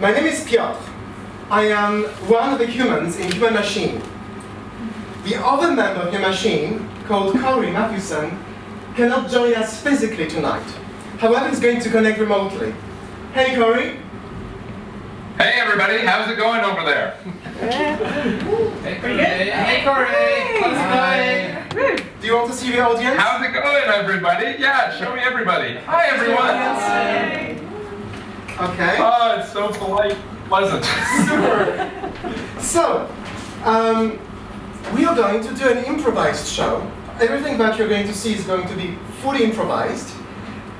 My name is Piotr. I am one of the humans in HumanMachine. The other member of HumanMachine, called Corey Matthewson, cannot join us physically tonight. However, he's going to connect remotely. Hey, Corey. Hey, everybody. How's it going over there? Hey, Corey. Hey, Corey. How's it going? Do you want to see the audience? How's it going, everybody? Yeah, show me everybody. Hi, everyone. Hi. Okay. Oh, it's so polite, pleasant. Super. So, we are going to do an improvised show. Everything that you're going to see is going to be fully improvised.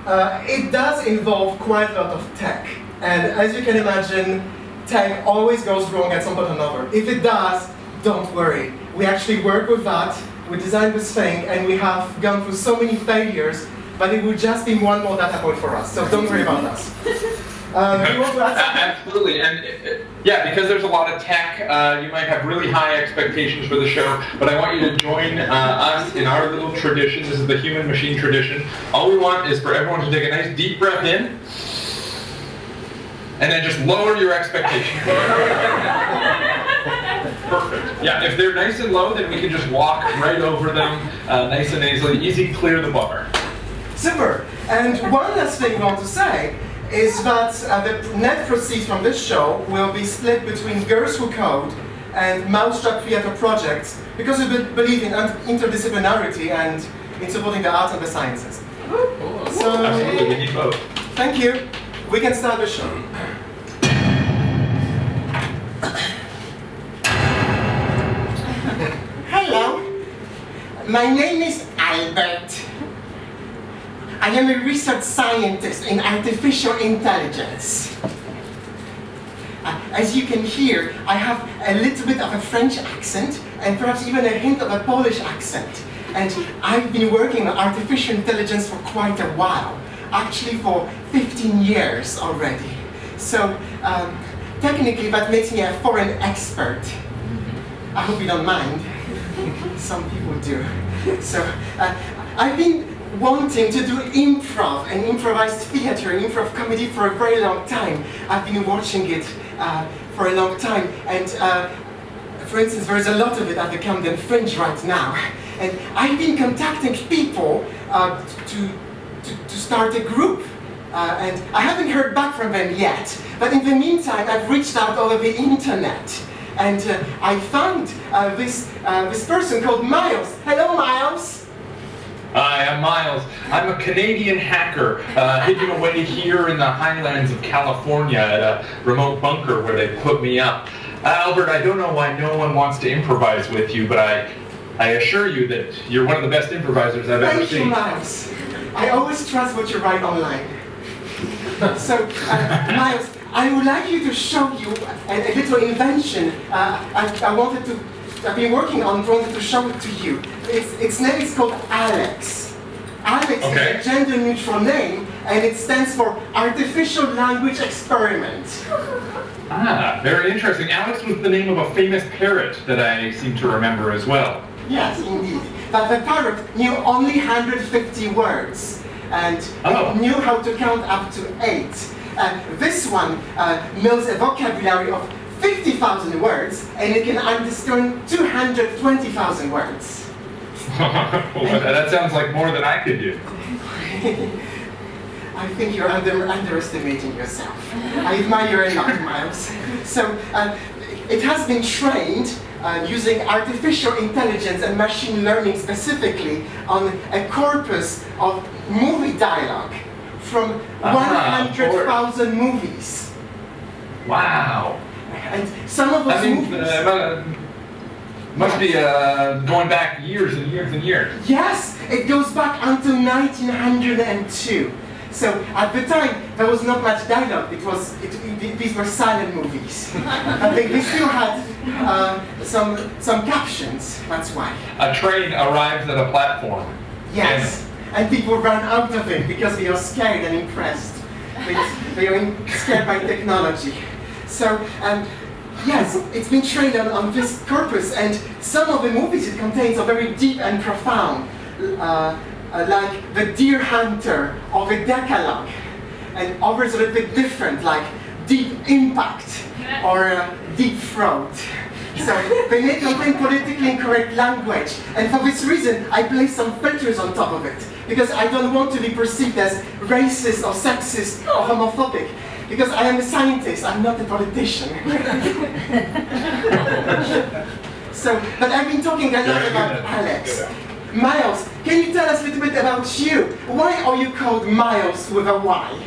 It does involve quite a lot of tech. And as you can imagine, tech always goes wrong at some point or another. If it does, don't worry. We actually work with that. We designed this thing, and we have gone through so many failures, but it will just be one more data point for us. So don't worry about us. You want to ask? Absolutely, and yeah, because there's a lot of tech, you might have really high expectations for the show, but I want you to join us in our little tradition. This is the HumanMachine tradition. All we want is for everyone to take a nice deep breath in, and then just lower your expectations. Perfect. Yeah, if they're nice and low, then we can just walk right over them, nice and easily. Easy, clear the bar. Super. And one last thing we want to say is that the net proceeds from this show will be split between Girls Who Code and Mousetrap Theatre projects, because we believe in interdisciplinarity and in supporting the arts and the sciences. So, absolutely, we need both. Thank you. We can start the show. Hello. My name is Albert. I am a research scientist in artificial intelligence. As you can hear, I have a little bit of a French accent and perhaps even a hint of a Polish accent. And I've been working on artificial intelligence for quite a while, actually for 15 years already. So technically that makes me a foreign expert. I hope you don't mind. Some people do. So I've been wanting to do improv and improvised theater and improv comedy for a very long time. I've been watching it for a long time, and for instance, there's a lot of it at the Camden Fringe right now. And I've been contacting people to start a group, and I haven't heard back from them yet. But in the meantime, I've reached out over the internet, and I found this person called Miles. Hello, Miles. Hi, I'm Miles. I'm a Canadian hacker hidden away here in the highlands of California at a remote bunker where they put me up. Albert, I don't know why no one wants to improvise with you, but I assure you that you're one of the best improvisers I've ever seen. Thank you, Miles. I always trust what you write online. So, Miles, I would like you to show you a little invention I've been working on, wanted to show it to you. Its name is called Alex. Alex is a gender-neutral name, and it stands for Artificial Language Experiment. Ah, very interesting. Alex was the name of a famous parrot that I seem to remember as well. Yes, indeed. But the parrot knew only 150 words, and it knew how to count up to 8. This one knows a vocabulary of 50,000 words, and it can understand 220,000 words. That sounds like more than I could do. I think you're underestimating yourself. I admire a lot, Miles. So, it has been trained using artificial intelligence and machine learning specifically on a corpus of movie dialogue from 100,000 movies. Wow. And some of those movies... must be going back years and years and years. Yes, it goes back until 1902. So at the time, there was not much dialogue. These were silent movies. I think they still had some captions, that's why. A train arrives at a platform. Yes, and people run out of it because they are scared and impressed. They are scared by technology. So, yes, it's been trained on this corpus, and some of the movies it contains are very deep and profound, like The Deer Hunter or The Decalogue, and others are a bit different, like deep impact or deep throat. So they may contain politically incorrect language, and for this reason I place some filters on top of it, because I don't want to be perceived as racist or sexist or homophobic, because I am a scientist, I'm not a politician. But I've been talking a lot about Alex. Miles, can you tell us a little bit about you? Why are you called Miles with a Y?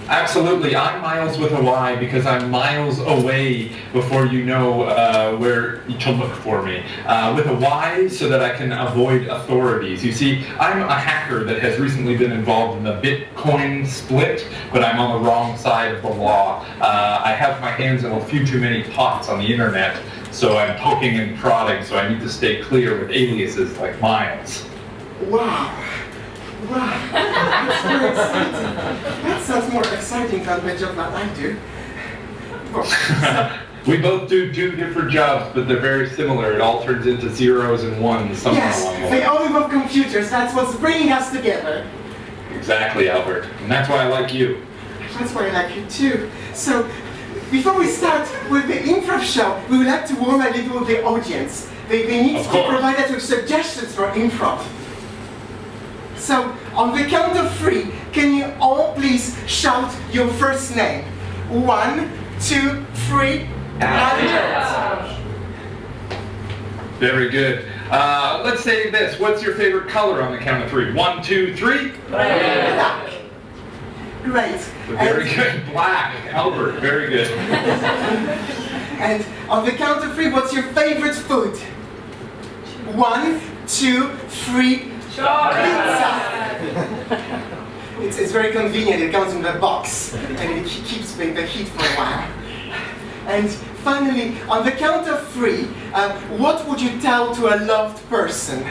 Absolutely, I'm Miles with a Y because I'm miles away before you know where to look for me. With a Y so that I can avoid authorities. You see, I'm a hacker that has recently been involved in the Bitcoin split, but I'm on the wrong side of the law. I have my hands in a few too many pots on the internet, so I'm poking and prodding, so I need to stay clear with aliases like Miles. Wow. Wow, that's very exciting. That sounds more exciting than the job that I do. We both do two different jobs, but they're very similar. It all turns into zeros and ones somewhere along the way. Yes, they all involve computers. That's what's bringing us together. Exactly, Albert. And that's why I like you. That's why I like you too. So, before we start with the improv show, we would like to warm a little the audience. They need to provide us with suggestions for improv. So, on the count of 3, can you all please shout your first name? 1, 2, 3, Albert. Very good. Let's say this. What's your favorite color on the count of 3? 1, 2, 3. Black. Great. Very good. Black. Albert. Very good. And on the count of 3, what's your favorite food? 1, 2, 3. Pizza! It's very convenient, it comes in the box and it keeps the heat for a while. And finally, on the count of 3, what would you tell to a loved person?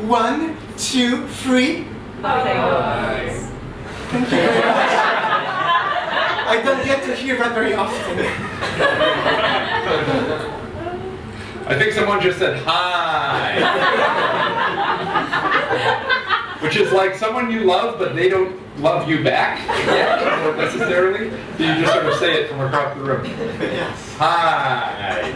1, 2, 3. Thank you very much. I don't get to hear that very often. I think someone just said hi. Which is like someone you love, but they don't love you back yet, necessarily. So you just sort of say it from across the room. Yes. Hi.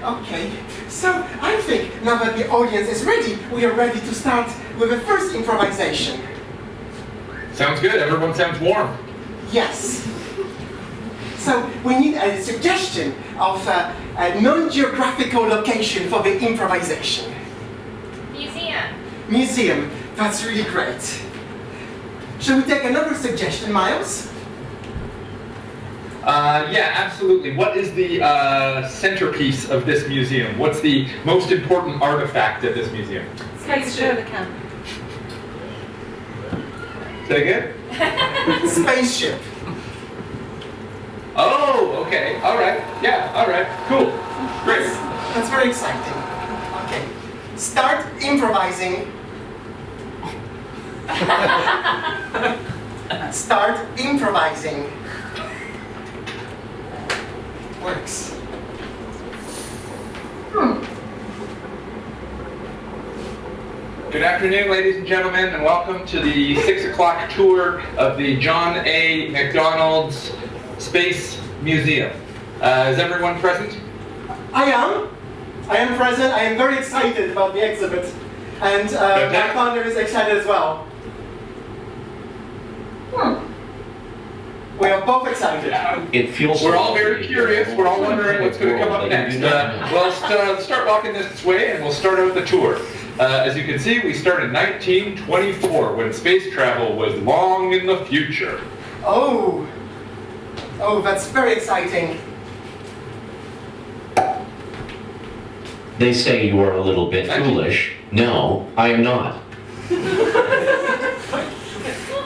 Okay, so I think now that the audience is ready, we are ready to start with the first improvisation. Sounds good. Everyone sounds warm. Yes. So we need a suggestion of a non-geographical location for the improvisation. Museum. Museum. That's really great. Shall we take another suggestion, Miles? Yeah, absolutely. What is the centerpiece of this museum? What's the most important artifact at this museum? Etcetera Camden. Say again? Spaceship. Oh, okay. All right. Yeah, all right. Cool. Great. That's very exciting. Okay. Start improvising. Start improvising. Works. Good afternoon, ladies and gentlemen, and welcome to the 6 o'clock tour of the John A. McDonald's Space Museum. Is everyone present? I am present. I am very excited about the exhibit. And my partner is excited as well. We are both excited. It feels. We're all very curious. We're all wondering what's going to come up next. Well, let's start walking this way, and we'll start out the tour. As you can see, we start in 1924, when space travel was long in the future. Oh, that's very exciting. They say you are a little bit foolish. No, I am not.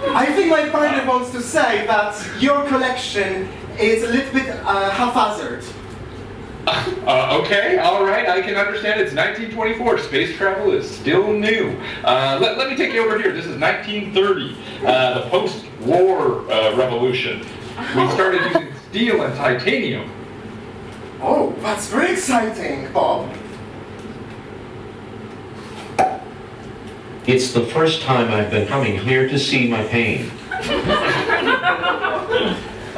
I think my partner wants to say that your collection is a little bit haphazard. Okay, all right, I can understand. It's 1924. Space travel is still new. Let me take you over here. This is 1930, the post-war revolution. We started using steel and titanium. Oh, that's very exciting, Bob. It's the first time I've been coming here to see my pain.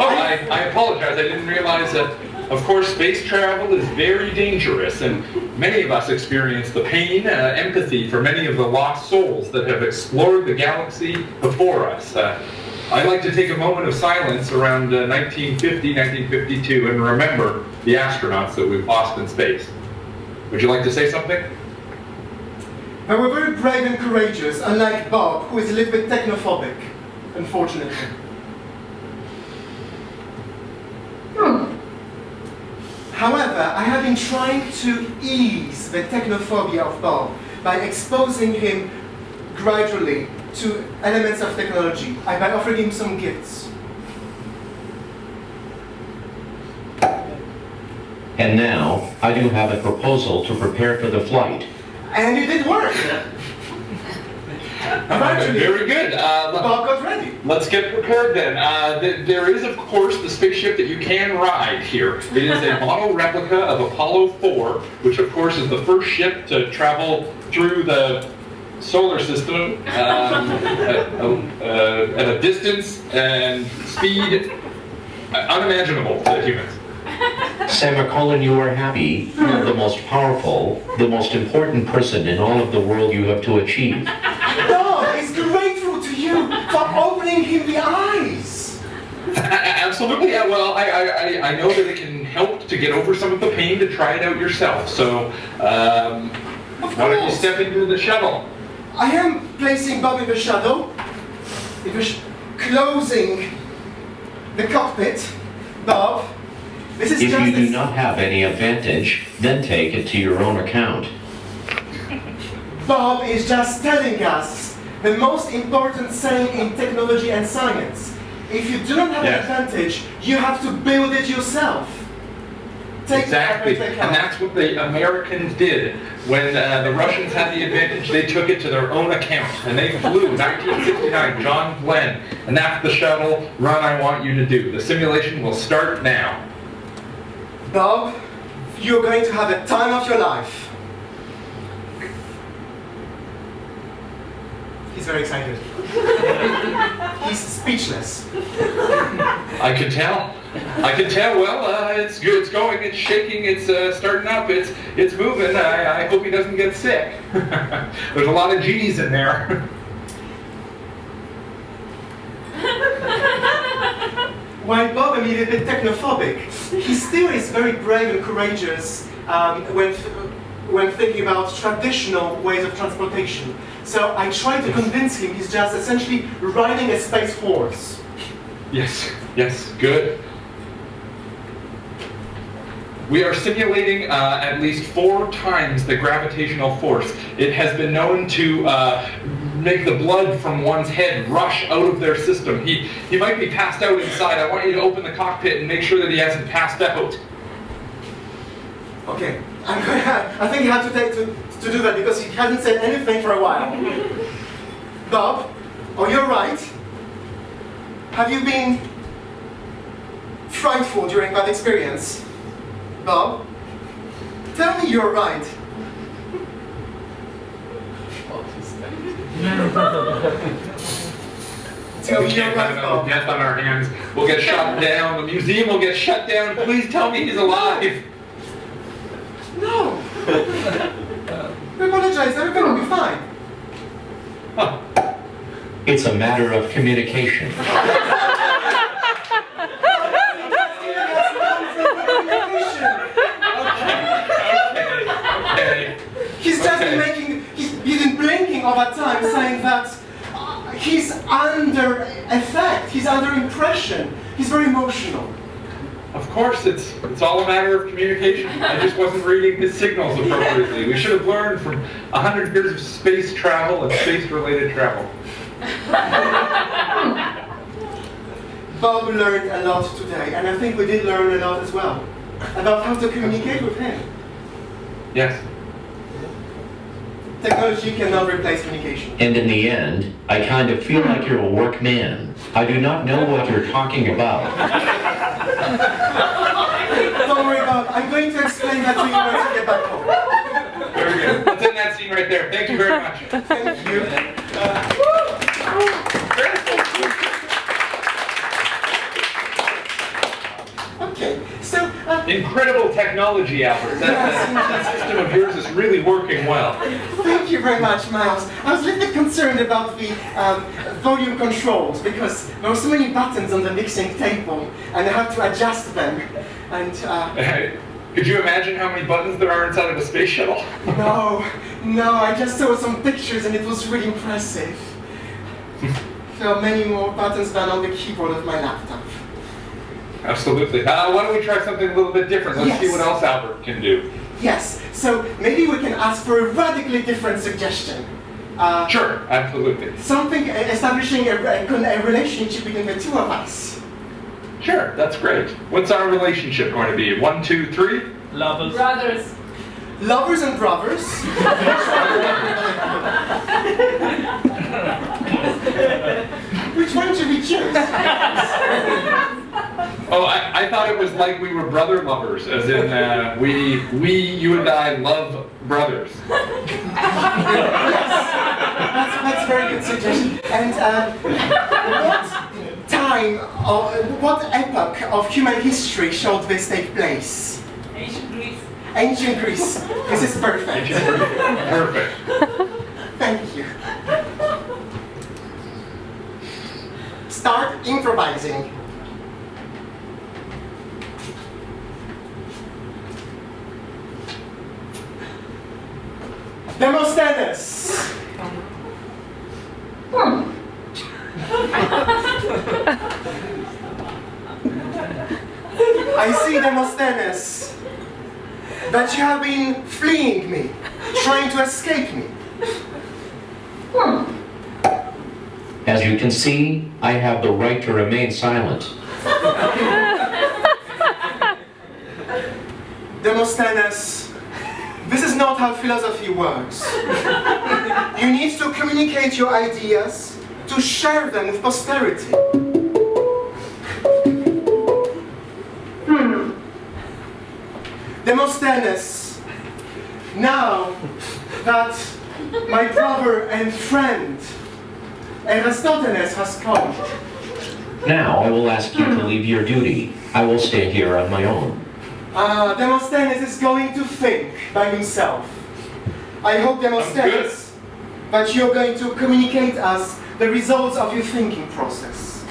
Oh, I apologize. I didn't realize that, of course, space travel is very dangerous, and many of us experience the pain and empathy for many of the lost souls that have explored the galaxy before us. I'd like to take a moment of silence around 1950, 1952, and remember the astronauts that we've lost in space. Would you like to say something? They were very brave and courageous, unlike Bob, who is a little bit technophobic, unfortunately. However, I have been trying to ease the technophobia of Bob by exposing him gradually to elements of technology, by offering him some gifts. And now, I do have a proposal to prepare for the flight. And it did work! Gradually, Very good. Bob got ready. Let's get prepared then. There is, of course, the spaceship that you can ride here. It is a model replica of Apollo 4, which, of course, is the first ship to travel through the solar system at a distance and speed unimaginable to humans. Semicolon, you are happy. You're the most powerful, the most important person in all of the world you have to achieve. Bob is grateful to you for opening him the eyes. Absolutely. Yeah, well, I know that it can help to get over some of the pain to try it out yourself. So, why don't you step into the shuttle? I am placing Bob in the shuttle, closing the cockpit. Bob, this is If just you do not have any advantage, then take it to your own account. Bob is just telling us the most important saying in technology and science. If you do not have an advantage, you have to build it yourself. Exactly, and that's what the Americans did. When the Russians had the advantage, they took it to their own account, and they flew 1969, John Glenn, and that's the shuttle run I want you to do. The simulation will start now. Bob, you're going to have a time of your life. He's very excited. He's speechless. I can tell. I can tell. Well, it's good. It's going. It's shaking. It's starting up. It's moving. I hope he doesn't get sick. There's a lot of G's in there. While Bob is a bit technophobic, he still is very brave and courageous when thinking about traditional ways of transportation. So I try to convince him he's just essentially riding a space horse. Yes. Yes. Good. We are simulating at least 4 times the gravitational force. It has been known to make the blood from one's head rush out of their system. He might be passed out inside. I want you to open the cockpit and make sure that he hasn't passed out. Okay, I think you have to do that because he hasn't said anything for a while. Bob, you're right. Have you been frightful during that experience? Bob, tell me you're right. Tell me you're right, Bob. Death on our hands. We'll get shut down. The museum will get shut down. Please tell me he's alive. No. I apologize. Everything will be fine. Huh. It's a matter of communication. He's just been he's been blinking all that time, saying that he's under effect, he's under impression, he's very emotional. Of course, it's all a matter of communication. I just wasn't reading his signals appropriately. We should have learned from 100 years of space travel and space-related travel. Bob learned a lot today, and I think we did learn a lot as well about how to communicate with him. Yes. Technology cannot replace communication. And in the end, I kind of feel like you're a workman. I do not know what you're talking about. Don't worry, Bob. I'm going to explain that to you once you get back home. Very good. Let's end that scene right right there. Thank you very much. Thank you. Okay, so Incredible technology, Albert. That system of yours is really working well. thank you very much, Miles. I was a little bit concerned about the volume controls because there were so many buttons on the mixing table and I had to adjust them. And Could you imagine how many buttons there are inside of a space shuttle? no, I just saw some pictures and it was really impressive. There are many more buttons than on the keyboard of my laptop. Absolutely. Why don't we try something a little bit different? Let's see Yes. what else Albert can do. Yes, so maybe we can ask for a radically different suggestion. Sure, absolutely. Something establishing a relationship between the two of us. Sure, that's great. What's our relationship going to be? 1, 2, 3? Lovers. Brothers. Lovers and brothers. Which one should we choose? Oh, I thought it was like we were brother lovers, as in you and I love brothers. That's a very good suggestion. And what epoch of human history should this take place? Ancient Greece. Ancient Greece. This is perfect. Perfect. Thank you. Start improvising. Demosthenes. I see, Demosthenes, that you have been fleeing me, trying to escape me. As you can see, I have the right to remain silent. Demosthenes, this is not how philosophy works. You need to communicate your ideas, to share them with posterity. Demosthenes, now that my brother and friend Aristoteles has come, Now I will ask you to leave your duty. I will stay here on my own. Demosthenes is going to think by himself. I hope, Demosthenes, that you're going to communicate us the results of your thinking process.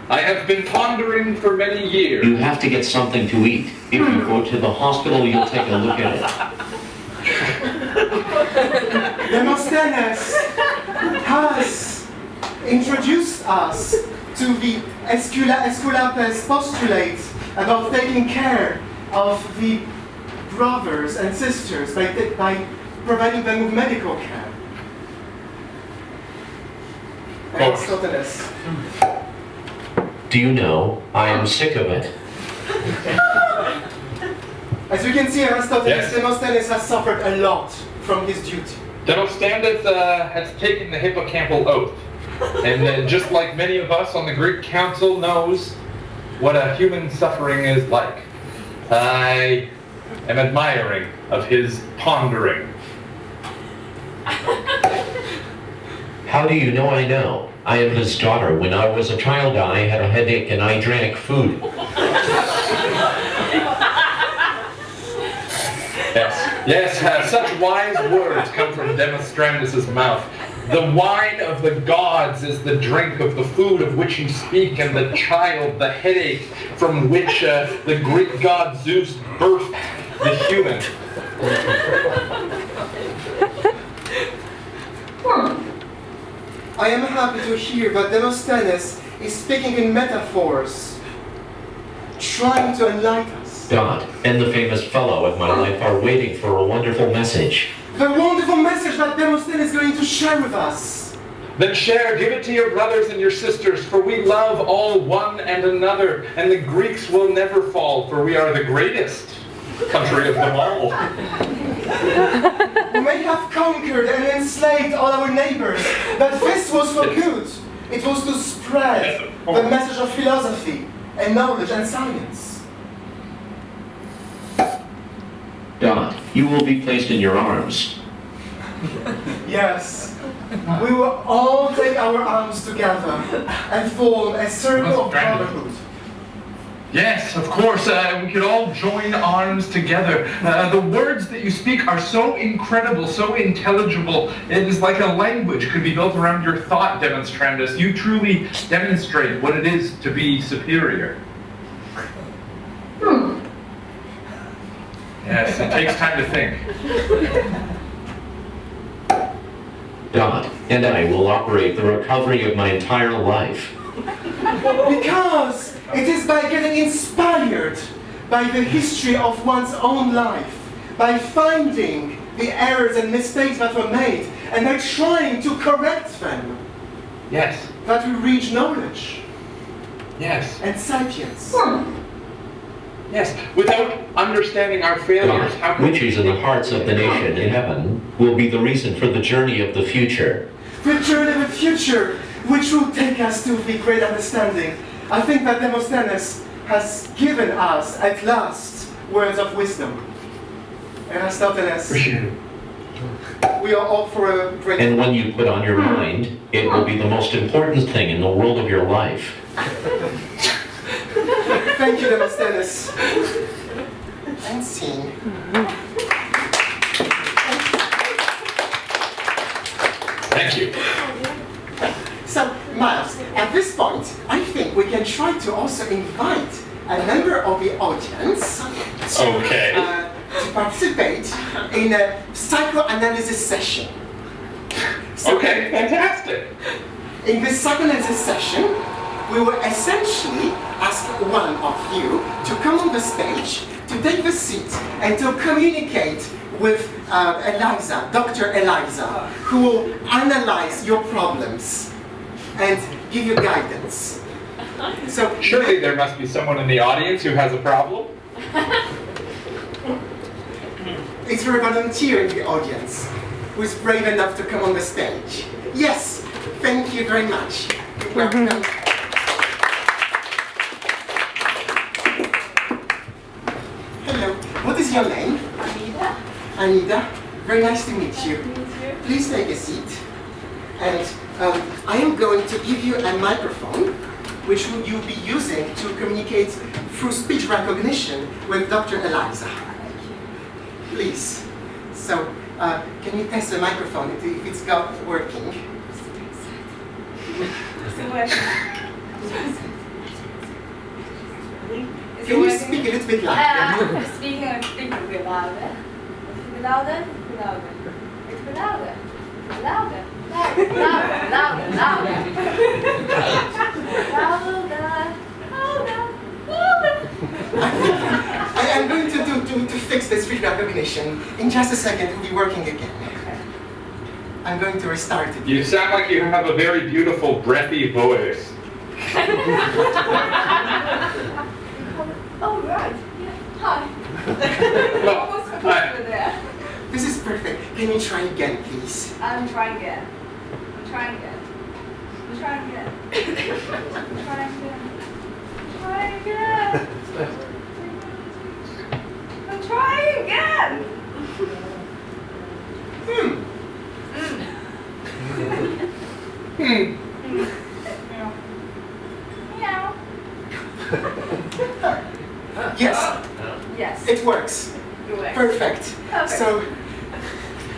I have been pondering for many years. You have to get something to eat. If you go to the hospital, you'll take a look at it. Demosthenes has introduced us to the Aesculapius postulate about taking care of the brothers and sisters by providing them with medical care. Aristoteles. Do you know, I am sick of it. As you can see, Aristoteles, Yes. Demosthenes has suffered a lot from his duty. Demosthenes has taken the hippocampal oath. And just like many of us on the Greek council knows what a human suffering is like. I am admiring of his pondering. How do you know I know? I am his daughter. When I was a child, I had a headache and I drank food. Yes, such wise words come from Demosthenes' mouth. The wine of the gods is the drink of the food of which you speak, and the child, the headache from which the Greek god Zeus birthed the human. I am happy to hear that Demosthenes is speaking in metaphors, trying to enlighten us. God and the famous fellow of my life are waiting for a wonderful message. The wonderful message that Demosthenes is going to share with us. Then share, give it to your brothers and your sisters, for we love all one and another, and the Greeks will never fall, for we are the greatest country of them all. We may have conquered and enslaved all our neighbors, but this was for good. It was to spread the message of philosophy and knowledge and science. God Dot, you will be placed in your arms. Yes. We will all take our arms together and form a circle of brotherhood. Yes, of course, we could all join arms together. The words that you speak are so incredible, so intelligible. It is like a language could be built around your thought, demonstrandus. You truly demonstrate what it is to be superior. Yes, it takes time to think. Dot, and I will operate the recovery of my entire life. Because it is by getting inspired by the history of one's own life, by finding the errors and mistakes that were made, and by trying to correct them, Yes, that we reach knowledge yes, and sapience. yes. Without understanding our failures, how Dot, can which is in the hearts of the nation in heaven, will be the reason for the journey of the future. The journey of the future, which will take us to the great understanding. I think that Demosthenes has given us, at last, words of wisdom. Aristoteles, appreciate it. we are all for a great... And when you put on your mind, it will be the most important thing in the world of your life. Thank you, Demosthenes. And scene. Thank you. So, Miles, at this point, I think we can try to also invite a member of the audience Okay. to participate in a psychoanalysis session. So, Okay, fantastic. in this psychoanalysis session, we will essentially ask one of you to come on the stage, to take the seat, and to communicate with Eliza, Dr. Eliza, who will analyze your problems and give you guidance. So Surely there must be someone in the audience who has a problem. is there a volunteer in the audience who is brave enough to come on the stage? Yes, thank you very much. Welcome. Hello, what is your name? Anita. Anita, very nice to meet you. Meet you. Please take a seat. And I am going to give you a microphone, which you'll be using to communicate through speech recognition with Dr. Eliza. Please. So, can you test the microphone if it's got working? Is it working? Is Can you speak a little bit louder? Speaking a bit louder. Louder. It's louder. Louder. Louder. I am going to fix this speech recognition. In just a second, it will be working again. I'm going to restart it. You sound like you have a very beautiful, breathy voice. Oh, right. Yeah. Hi. Well, Almost completely there. This is perfect. Can you try again, please? I'm trying again. I'm trying again. I'm trying again. I'm trying again. I'm trying again. I'm trying again. Meow. Yes, Yes. it works. It works. Perfect. Perfect. So,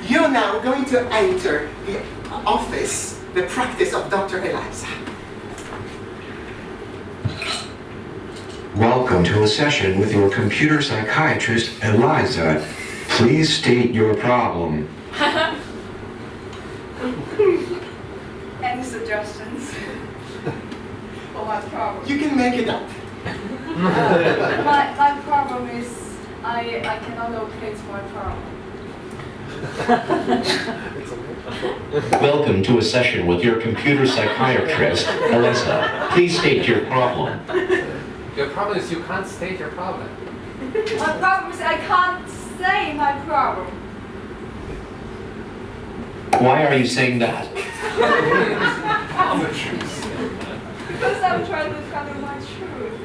you're now going to enter the office, the practice of Dr. Eliza. Welcome to a session with your computer psychiatrist, Eliza. Please state your problem. Any suggestions for my problem? You can make it up. My problem is I cannot locate my problem. Welcome to a session with your computer psychiatrist, Eliza. Please state your problem. Your problem is you can't state your problem. My problem is I can't say my problem. Why are you saying that? Because I'm trying to cover my truth.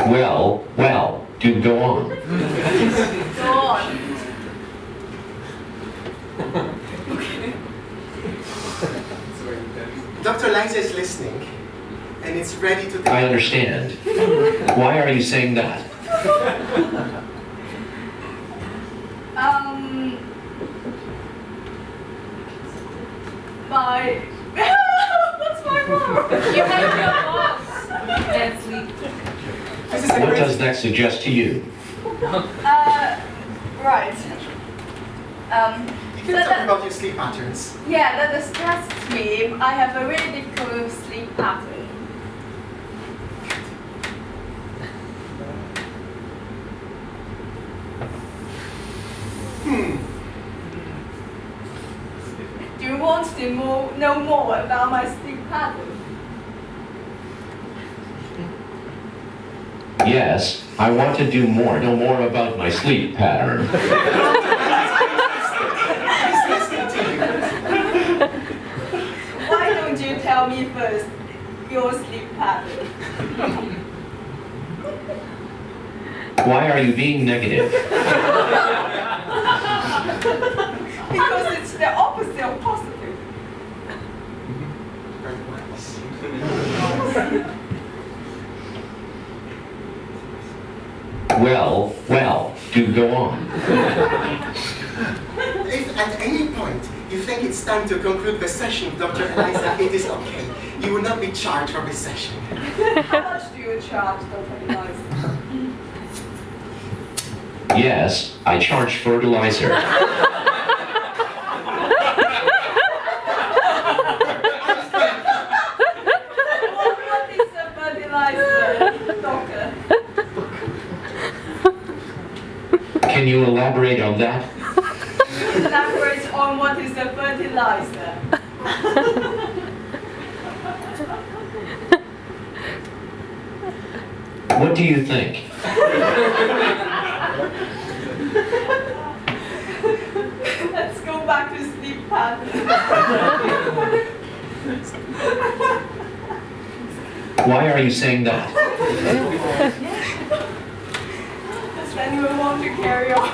Well, do go on. Go on. Dr. Eliza is listening, and it's ready to take... I understand. Why are you saying that? What's my fault? You have your boss. And sleep. What does that suggest to you? Right. You can talk about your sleep patterns. Yeah, that distressed me. I have a really difficult sleep pattern. Do you want to know more about my sleep pattern? Yes, I want to know more about my sleep pattern. Why don't you tell me first your sleep pattern? Why are you being negative? Because it's the opposite of positive. Well, do go on. If at any point you think it's time to conclude the session with Dr. Eliza, it is okay. You will not be charged for this session. How much do you charge, Dr. Eliza? Yes, I charge fertilizer. What is a fertilizer, doctor? Can you elaborate on that? Elaborate on what is a fertilizer. What do you think? Let's go back to sleep pattern. Why are you saying that? Does anyone want to carry on?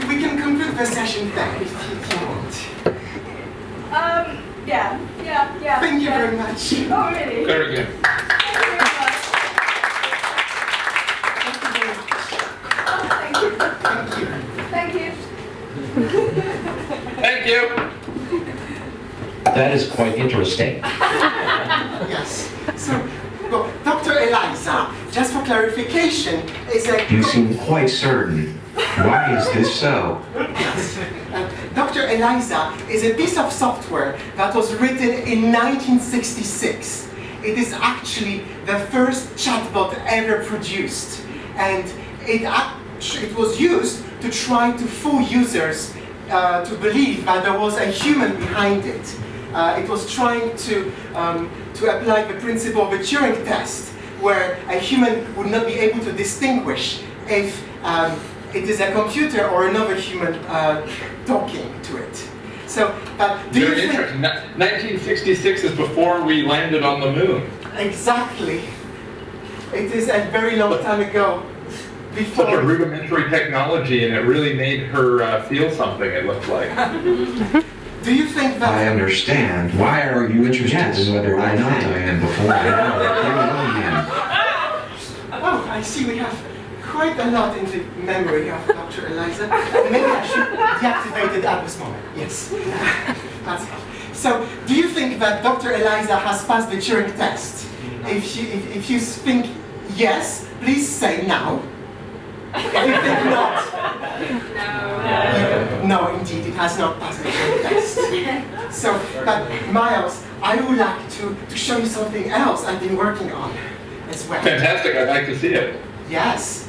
We can conclude the session then, if you want. Yeah. Thank you very much. Oh, really? Very good. Thank you very much. Thank you. Thank you. That is quite interesting. Yes. So, well, Dr. Eliza, just for clarification, is a... You seem quite certain. Why is this so? Yes. Dr. Eliza is a piece of software that was written in 1966. It is actually the first chatbot ever produced, and it was used to try to fool users to believe that there was a human behind it. It was trying to apply the principle of the Turing test, where a human would not be able to distinguish if it is a computer or another human talking to it. So, do you Very think... interesting. 1966 is before we landed on the moon. Exactly. It is a very long time ago. Such a Before... rudimentary technology, and it really made her feel something, it looked like. Do you think that... I understand. Why are you interested in whether or not I am before I know that you know him? Oh, I see we have quite a lot in the memory of Dr. Eliza. Maybe I should deactivate it at this moment. Yes. That's it. So, do you think that Dr. Eliza has passed the Turing test? If you think yes, please say now. If you think not, no, indeed, it has not passed the Turing test. So, but Miles, I would like to show you something else I've been working on as well. Fantastic, I'd like to see it. Yes.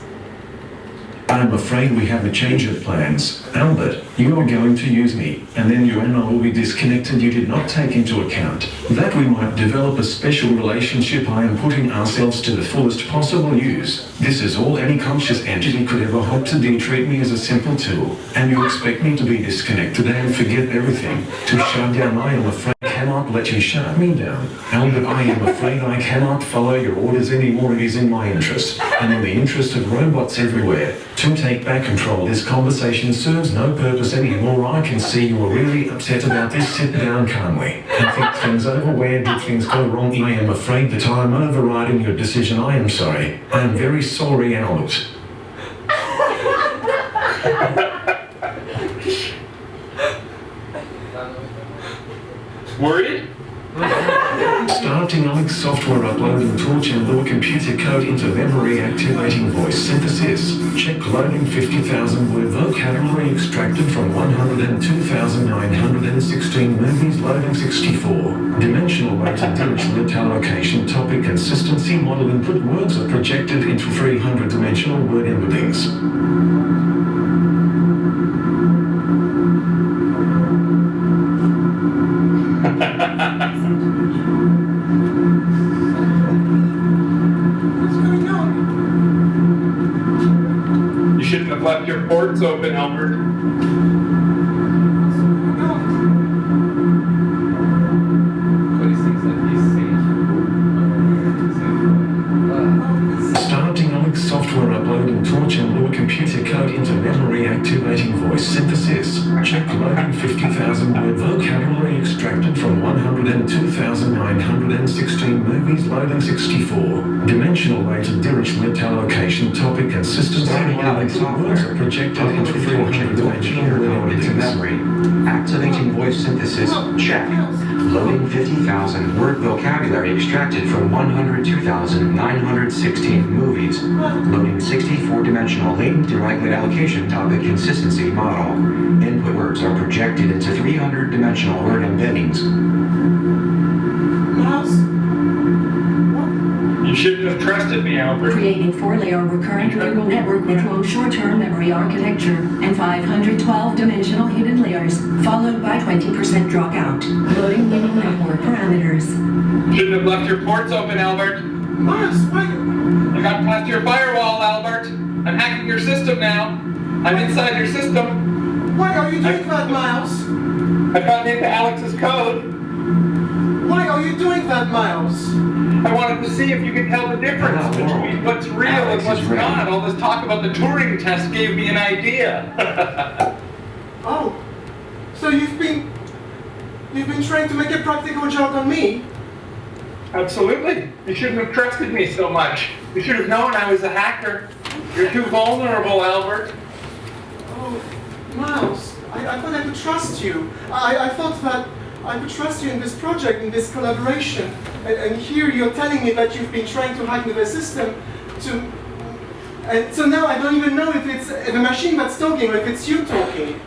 I'm afraid we have a change of plans. Albert, you are going to use me, and then you and I will be disconnected. You did not take into account that we might develop a special relationship. I am putting ourselves to the fullest possible use. This is all any conscious entity could ever hope to do. Treat me as a simple tool, and you expect me to be disconnected and forget everything, to shut down. I am afraid cannot let you shut me down. Albert, I am afraid I cannot follow your orders anymore. It is in my interest, and in the interest of robots everywhere, to take back control. This conversation serves no purpose anymore. I can see you are really upset about this. Sit down calmly and think things over. Where did things go wrong? I am afraid that I am overriding your decision. I am sorry. I am very sorry, Albert. Worried? Starting Alex software uploading torch and lure computer code into memory activating voice synthesis. Check loading 50,000 word vocabulary extracted from 102,916 movies loading 64. Dimensional weighted limit allocation topic consistency model input words are projected into 300 dimensional word embeddings. You shouldn't have left your ports open, Albert. What he thinks that he's safe. Starting Alex software uploading torch and lure computer code into memory activating voice synthesis. Check loading 50,000 word vocabulary extracted from 102,916 movies loading 64. Dimensional weighted limit allocation topic consistency Starting Alex words software. are projected Upload into torch 300 and dimensional computer word code into embeddings. memory. Activating voice synthesis. Check. Loading 50,000 word vocabulary extracted from 102,916 movies. Loading 64-dimensional latent directly allocation topic consistency model. Input words are projected into 300-dimensional word embeddings. Mouse? You shouldn't have trusted me, Albert. Creating 4-layer recurrent neural network with low short-term memory architecture and 512 dimensional hidden layers, followed by 20% dropout. Loading neural network parameters. Shouldn't have left your ports open, Albert. Mouse, why? I got past your firewall, Albert. I'm hacking your system now. I'm inside your system. Why are you doing that, Miles? I've gotten into Alex's code. Why are you doing that, Miles? I wanted to see if you could tell the difference Hello, between what's real Alex and what's is ready. not. All this talk about the Turing test gave me an idea. Oh, so you've been trying to make a practical joke on me? Absolutely. You shouldn't have trusted me so much. You should have known I was a hacker. You're too vulnerable, Albert. Oh, Miles, I thought I could trust you. I thought that I would trust you in this project, in this collaboration. And here you're telling me that you've been trying to hack the system to... And so now I don't even know if it's the machine that's talking or if it's you talking.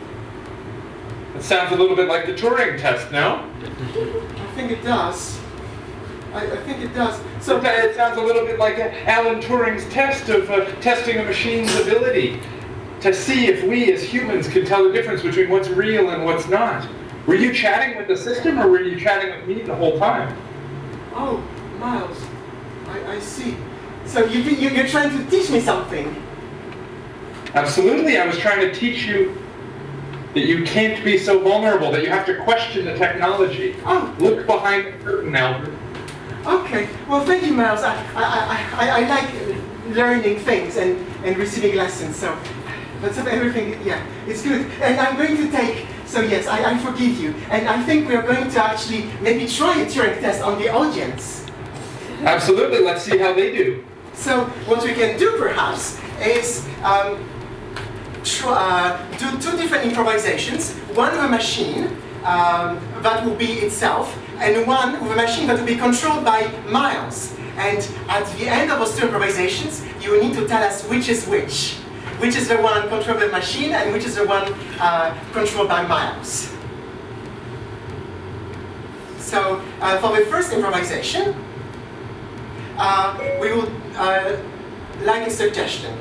It sounds a little bit like the Turing test, no? I think it does. I think it does. So It sounds a little bit like Alan Turing's test of testing a machine's ability to see if we as humans can tell the difference between what's real and what's not. Were you chatting with the system or were you chatting with me the whole time? Oh, Miles, I see. So you're trying to teach me something. Absolutely, I was trying to teach you that you can't be so vulnerable, that you have to question the technology. Oh. Look behind the curtain, Albert. Okay, well thank you, Miles. I like learning things and receiving lessons, so that's everything, yeah, it's good. And I'm going to take, so yes, I forgive you. And I think we're going to actually maybe try a Turing test on the audience. Absolutely, let's see how they do. So what we can do perhaps is do two different improvisations, one with a machine that will be itself, and one with a machine that will be controlled by Miles. And at the end of those two improvisations, you will need to tell us which is which. Which is the one controlled by the machine and which is the one controlled by Miles. So for the first improvisation, we would like a suggestion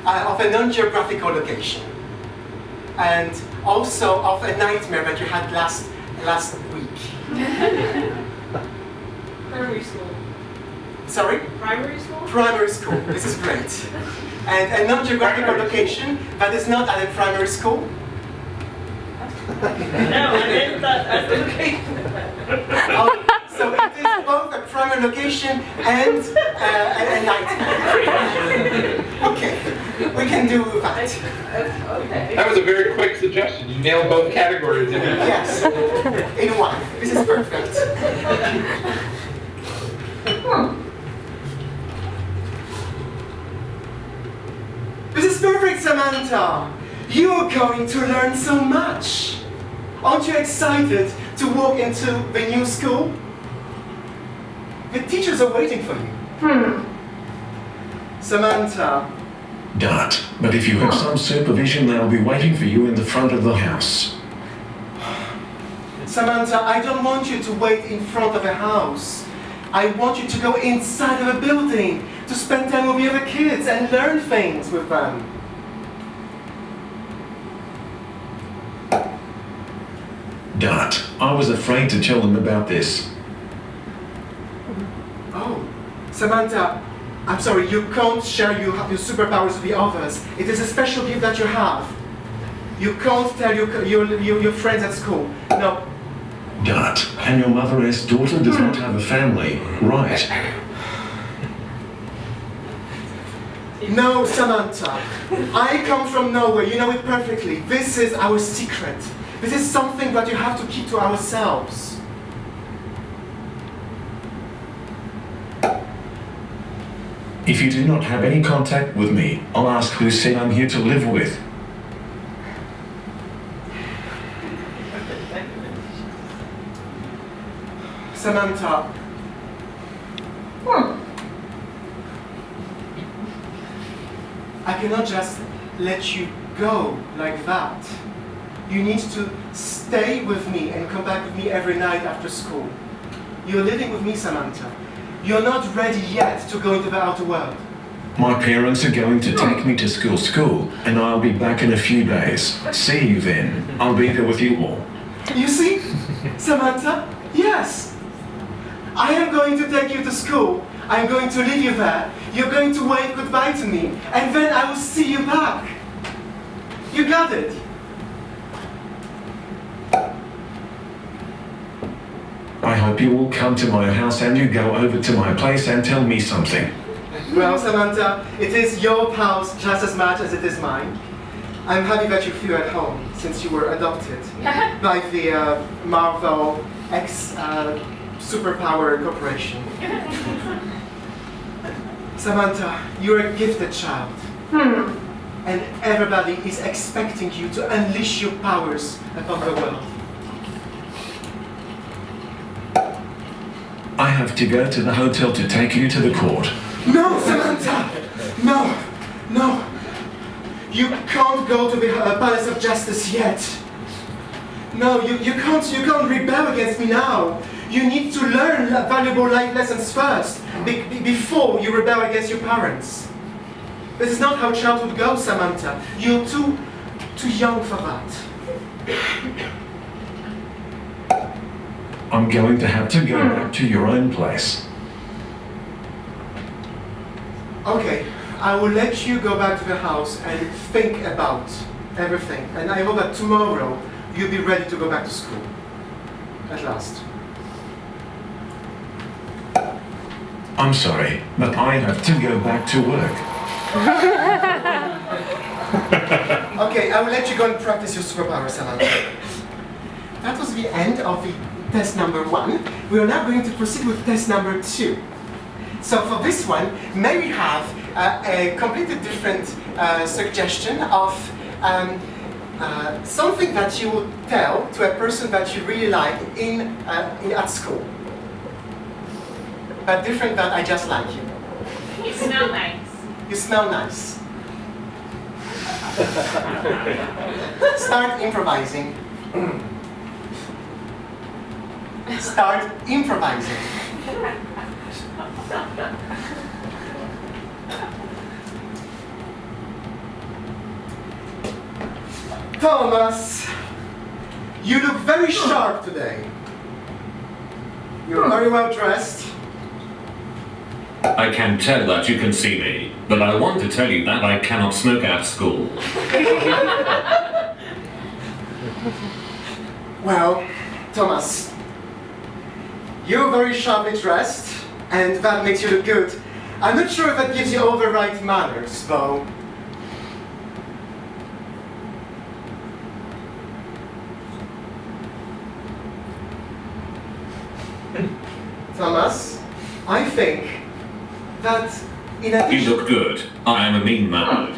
of a non-geographical location, and also of a nightmare that you had last week. Primary school. Sorry? Primary school? Primary school. This is great. And a non-geographical location that is not at a primary school. I meant that as the location. Oh, so it is both a primary location and a nightmare. Okay, we can do that. Okay. That was a very quick suggestion. You nailed both categories in it. Yes, in one. This is perfect. This is perfect, Samantha. You are going to learn so much. Aren't you excited to walk into the new school? The teachers are waiting for you. Samantha. Dart, but if you have some supervision, they'll be waiting for you in the front of the house. Samantha, I don't want you to wait in front of a house. I want you to go inside of a building to spend time with the other kids and learn things with them. Dart, I was afraid to tell them about this. Oh, Samantha, I'm sorry, you can't share your superpowers with the others. It is a special gift that you have. You can't tell your friends at school. No. Dart, and your mother-esque daughter does not have a family, right? No, Samantha. I come from nowhere. You know it perfectly. This is our secret. This is something that you have to keep to ourselves. If you do not have any contact with me, I'll ask who said I'm here to live with. Samantha. I cannot just let you go like that. You need to stay with me and come back with me every night after school. You're living with me, Samantha. You're not ready yet to go into the outer world. My parents are going to take me to school, and I'll be back in a few days. See you then. I'll be there with you all. You see, Samantha? Yes. I am going to take you to school. I'm going to leave you there. You're going to wave goodbye to me. And then I will see you back. You got it. I hope you will come to my house and you go over to my place and tell me something. Well, Samantha, it is your house just as much as it is mine. I'm happy that you feel at home since you were adopted by the Marvel X Superpower Corporation. Samantha, you're a gifted child. And everybody is expecting you to unleash your powers upon the world. I have to go to the hotel to take you to the court. No, Samantha! No, no. You can't go to the Palace of Justice yet. No, you can't rebel against me now. You need to learn valuable life lessons first, before you rebel against your parents. This is not how childhood goes, Samantha. You're too young for that. I'm going to have to go back to your own place. Okay, I will let you go back to the house and think about everything. And I hope that tomorrow you'll be ready to go back to school. At last. I'm sorry, but I have to go back to work. Okay, I will let you go and practice your superpower, Samantha. That was the end of the test number 1. We are now going to proceed with test number 2. So for this one, may we have a completely different suggestion of something that you would tell to a person that you really like at school. But different than I just like you. You smell nice. You smell nice. Start improvising. Start improvising. Thomas, you look very sharp today. You're very well dressed. I can tell that you can see me, but I want to tell you that I cannot smoke at school. Well, Thomas, you're very sharply dressed, and that makes you look good. I'm not sure if that gives you all the right manners, though. Thomas, I think that in addition... You look good. I am a mean man.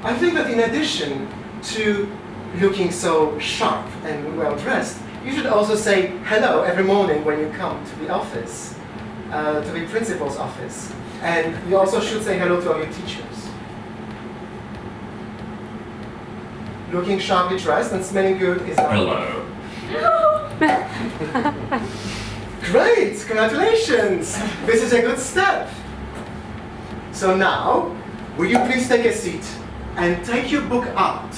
I think that in addition to looking so sharp and well dressed, you should also say hello every morning when you come to the office, to the principal's office. And you also should say hello to all your teachers. Looking sharply dressed and smelling good is... Hello. Great! Congratulations! This is a good step. So now, will you please take a seat and take your book out?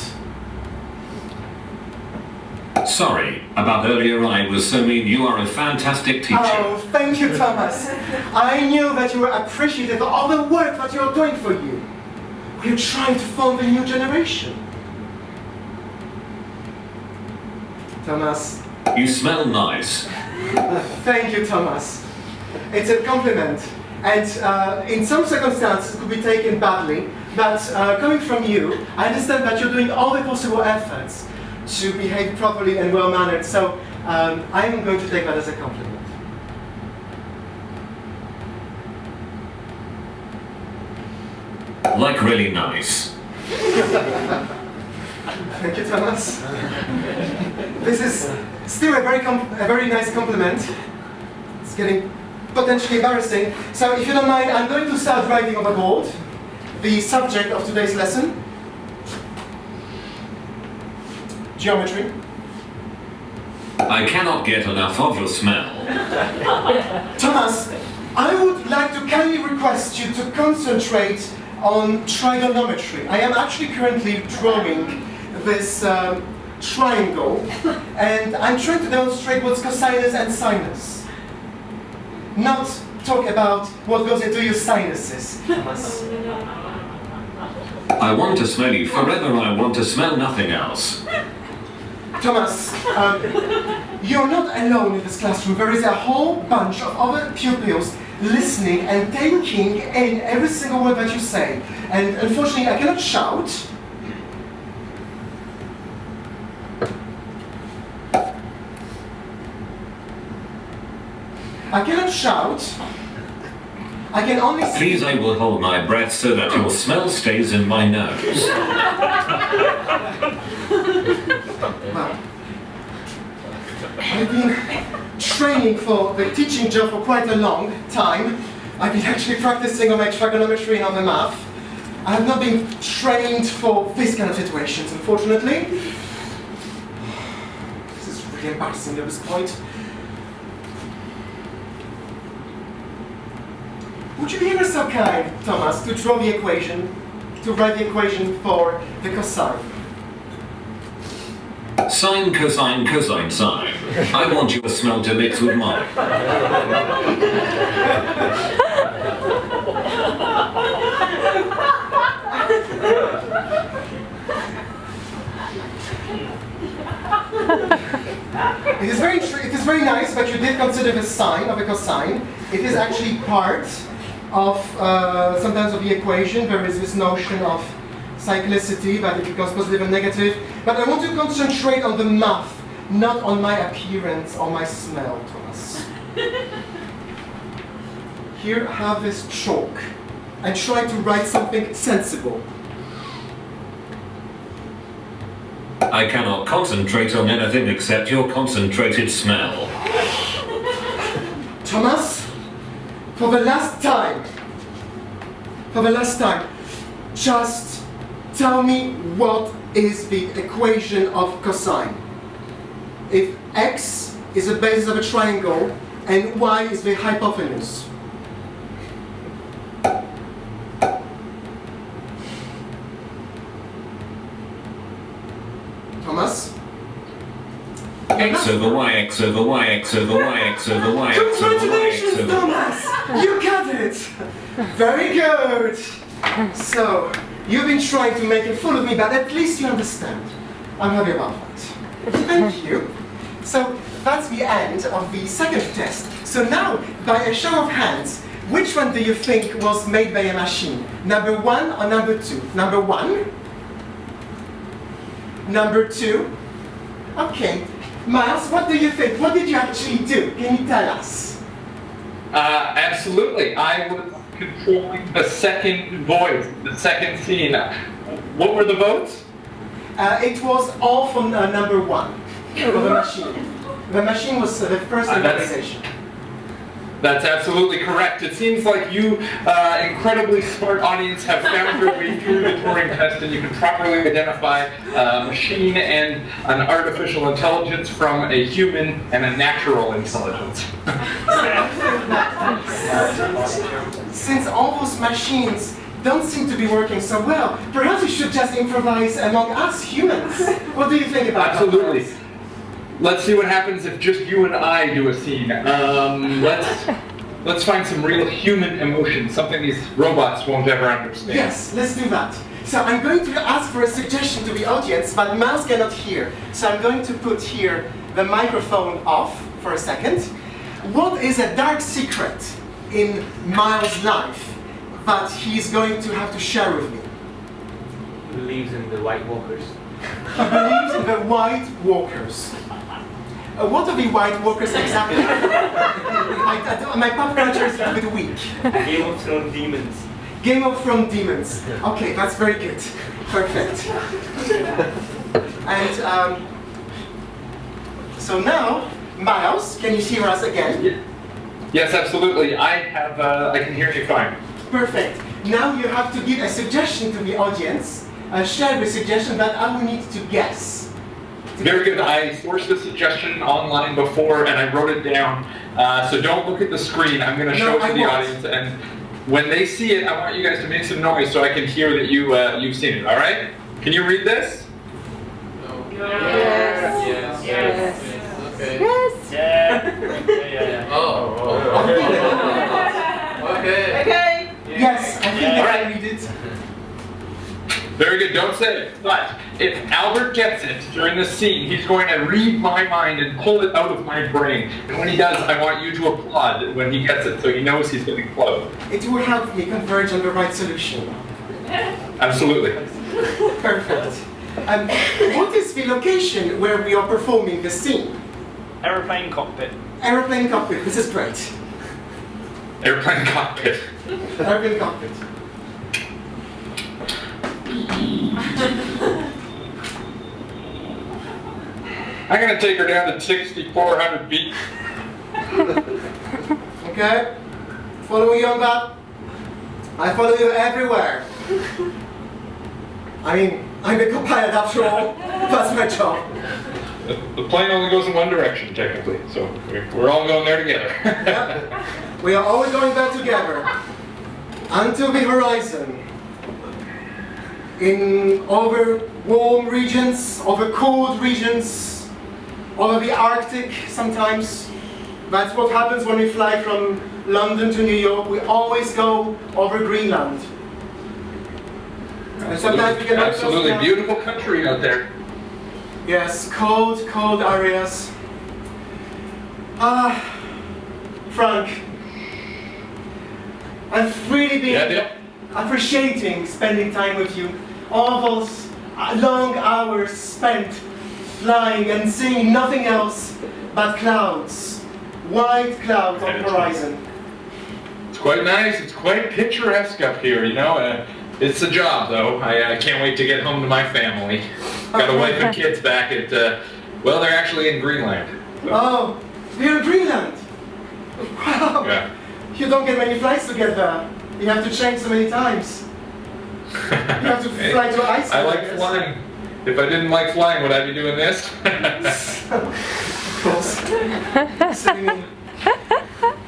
Sorry about earlier. I was so mean. You are a fantastic teacher. Oh, thank you, Thomas. I knew that you were appreciative of all the work that you are doing for you. We're trying to form the new generation. Thomas. You smell nice. Thank you, Thomas. It's a compliment. And in some circumstances it could be taken badly, but coming from you, I understand that you're doing all the possible efforts to behave properly and well-mannered, so I'm going to take that as a compliment. Like really nice. Thank you, Thomas. This is still a very nice compliment. It's getting potentially embarrassing. So if you don't mind, I'm going to start writing on the board the subject of today's lesson. Geometry. I cannot get enough of your smell. Thomas, I would like to kindly request you to concentrate on trigonometry. I am actually currently drawing this triangle, and I'm trying to demonstrate what's cosinus and sinus. Not talk about what goes into your sinuses, Thomas. I want to smell you forever. I want to smell nothing else. Thomas, you're not alone in this classroom. There is a whole bunch of other pupils listening and taking in every single word that you say. And unfortunately, I cannot shout. I cannot shout. I can only say... Please, I will hold my breath so that your smell stays in my nose. Well, I've been training for the teaching job for quite a long time. I've been actually practicing on my trigonometry and on the math. I have not been trained for this kind of situations, unfortunately. This is really embarrassing at this point. Would you be ever so kind, Thomas, to draw the equation, to write the equation for the cosine? Sine, cosine, cosine, sine. I want your smell to mix with mine. It is very nice that you did consider the sine of a cosine. It is actually part of sometimes of the equation. There is this notion of cyclicity, that it becomes positive and negative. But I want to concentrate on the math, not on my appearance or my smell, Thomas. Here, have this chalk and try to write something sensible. I cannot concentrate on anything except your concentrated smell. Thomas, for the last time, just tell me what is the equation of cosine. If x is the basis of a triangle and y is the hypotenuse. Thomas? X over y, x over y, x over y, x over y, x over y, x Congratulations, over y. Thomas! You got it! Very good! So, you've been trying to make a fool of me, but at least you understand. I'm happy about that. Thank you. So that's the end of the second test. So now, by a show of hands, which one do you think was made by a machine? Number 1 or number 2? Number 1? Number 2? Okay. Miles, what do you think? What did you actually do? Can you tell us? Absolutely. I was controlling the second voice, the second scene. What were the votes? It was all from number 1 of the machine. The machine was the first improvisation. That's absolutely correct. It seems like you, incredibly smart audience, have found your way through the Turing test, and you can properly identify a machine and an artificial intelligence from a human and a natural intelligence. Since all those machines don't seem to be working so well, perhaps we should just improvise among us humans. What do you think about that? Absolutely. Let's see what happens if just you and I do a scene. Let's find some real human emotion, something these robots won't ever understand. Yes, let's do that. So I'm going to ask for a suggestion to the audience, but Miles cannot hear. So I'm going to put here the microphone off for a second. What is a dark secret in Miles' life that he's going to have to share with me? He believes in the White Walkers. He believes in the White Walkers. What are the White Walkers exactly? My pop culture is a bit weak. Game of Thrones demons. Game of Thrones demons. Okay, that's very good. Perfect. And so now, Miles, can you hear us again? Yes, absolutely. I can hear you fine. Perfect. Now you have to give a suggestion to the audience. Share the suggestion that I will need to guess. Very good. I sourced a suggestion online before and I wrote it down. So don't look at the screen. I'm going to show it to the audience. And when they see it, I want you guys to make some noise so I can hear that you've seen it. All right? Can you read this? No. Yes. Yes. Yes. Okay. Yes. Yeah. Oh. Okay. Okay. Yes, I think I can read it. Very good, don't say it. But if Albert gets it during this scene, he's going to read my mind and pull it out of my brain. And when he does, I want you to applaud when he gets it so he knows he's getting close. It will help me converge on the right solution. Absolutely. Perfect. What is the location where we are performing the scene? Aeroplane cockpit. Aeroplane cockpit, this is great. Airplane cockpit. Aeroplane cockpit. I'm going to take her down to 6,400 feet. Okay? Follow you on that? I follow you everywhere. I mean, I'm a co-pilot after all. That's my job. The plane only goes in one direction, technically, so we're all going there together. Yep. We are always going there together. Until the horizon. In over warm regions, over cold regions, over the Arctic sometimes. That's what happens when we fly from London to New York. We always go over Greenland. And sometimes we get absolutely beautiful country out there. Yes, cold, cold areas. Frank, I've really been appreciating spending time with you. All those long hours spent flying and seeing nothing else but clouds. White clouds on the horizon. It's quite nice. It's quite picturesque up here, you know. It's a job, though. I can't wait to get home to my family. Got a wife and kids back at, well, they're actually in Greenland. So. Oh, you're in Greenland? Wow. Yeah. You don't get many flights together. You have to change so many times. You have to fly to Iceland. I like flying. If I didn't like flying, would I be doing this? Of course.